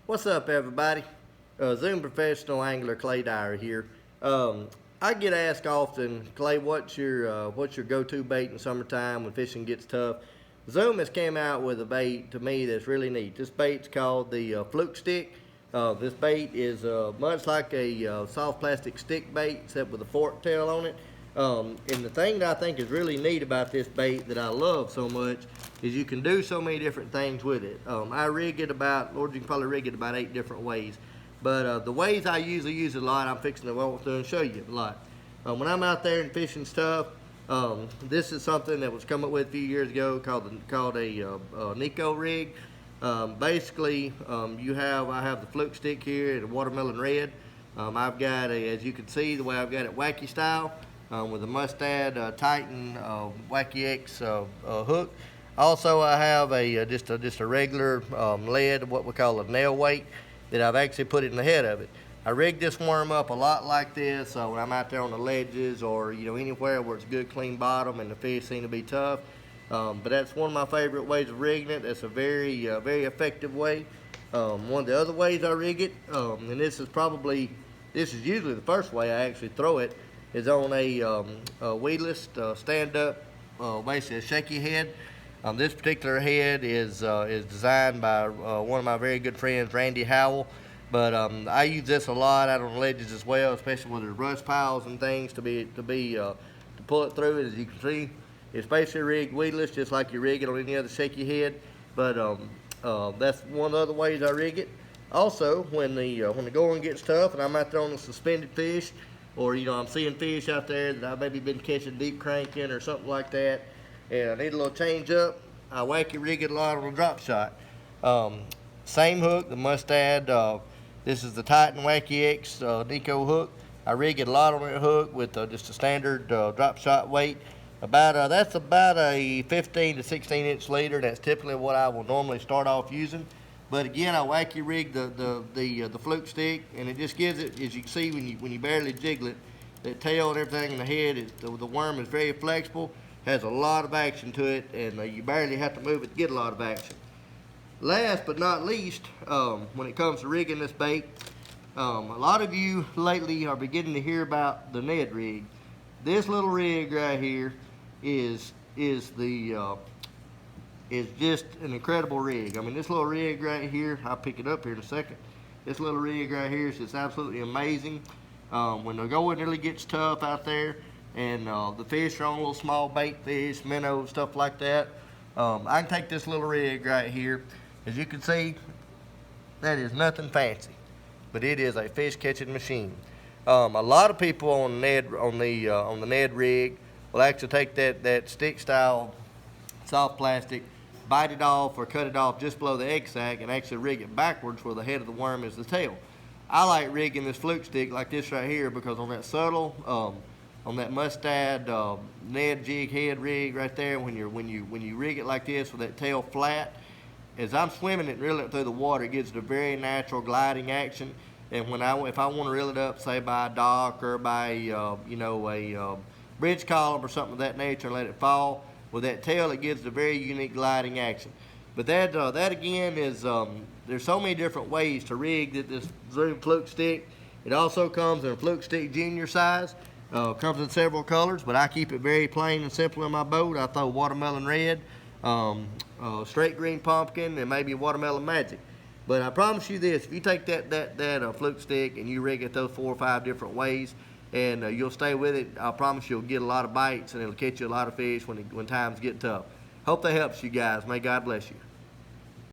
What's up, everybody? Zoom professional angler Clay Dyer here. I get asked often, Clay, what's your go-to bait in summertime when fishing gets tough? Zoom has came out with a bait to me that's really neat. This bait's called the Fluke stick. This bait is much like a soft plastic stick bait, except with a fork tail on it. And the thing that I think is really neat about this bait that I love so much is you can do so many different things with it. I rig it about, Lord, you can probably rig it about 8 different ways. But the ways I usually use it a lot, I'm fixing to walk through and show you a lot. When I'm out there and fishing stuff, this is something that was come up with a few years ago called a Nico rig. Basically, I have the Fluke stick here in watermelon red. I've got as you can see, the way I've got it wacky style with a Mustad Titan Wacky X hook. Also, I have just a regular lead, what we call a nail weight, that I've actually put it in the head of it. I rig this worm up a lot like this when I'm out there on the ledges or anywhere where it's a good clean bottom and the fish seem to be tough. But that's one of my favorite ways of rigging it. That's a very effective way. One of the other ways I rig it, and this is usually the first way I actually throw it, is on a weedless stand-up, basically a shaky head. This particular head is designed by one of my very good friends, Randy Howell. But I use this a lot out on the ledges as well, especially when there's rust piles and things to pull it through. As you can see, it's basically rigged weedless, just like you rig it on any other shaky head. But that's one of the other ways I rig it. Also, when the going gets tough and I'm out there on a suspended fish, or I'm seeing fish out there that I've maybe been catching deep cranking or something like that, and I need a little change up, I wacky rig it a lot on a drop shot. Same hook, the Mustad. This is the Titan Wacky X Nico hook. I rig it a lot on that hook with just a standard drop shot weight. That's about a 15 to 16 inch leader. That's typically what I will normally start off using. But again, I wacky rig the Fluke stick, and it just gives it, as you can see when you barely jiggle it, that tail and everything in the head, the worm is very flexible, has a lot of action to it, and you barely have to move it to get a lot of action. Last but not least, when it comes to rigging this bait, a lot of you lately are beginning to hear about the Ned rig. This little rig right here is just an incredible rig. I mean, this little rig right here, I'll pick it up here in a second. This little rig right here is just absolutely amazing. When the going really gets tough out there and the fish are on little small bait fish, minnows, stuff like that, I can take this little rig right here. As you can see, that is nothing fancy, but it is a fish catching machine. A lot of people on the Ned rig will actually take that stick style soft plastic, bite it off or cut it off just below the egg sac, and actually rig it backwards where the head of the worm is the tail. I like rigging this Fluke stick like this right here because on that subtle, on that Mustad Ned jig head rig right there, when you rig it like this with that tail flat, as I'm swimming it and reeling it through the water, it gives it a very natural gliding action. And if I want to reel it up, say by a dock or by a bridge column or something of that nature, and let it fall, with that tail, it gives it a very unique gliding action. But that again is there's so many different ways to rig this Zoom Fluke stick. It also comes in a Fluke stick junior size. Comes in several colors, but I keep it very plain and simple in my boat. I throw watermelon red, straight green pumpkin, and maybe watermelon magic. But I promise you this: if you take that Fluke stick and you rig it those 4 or 5 different ways, and you'll stay with it, I promise you'll get a lot of bites and it'll catch you a lot of fish when times get tough. Hope that helps you guys. May God bless you.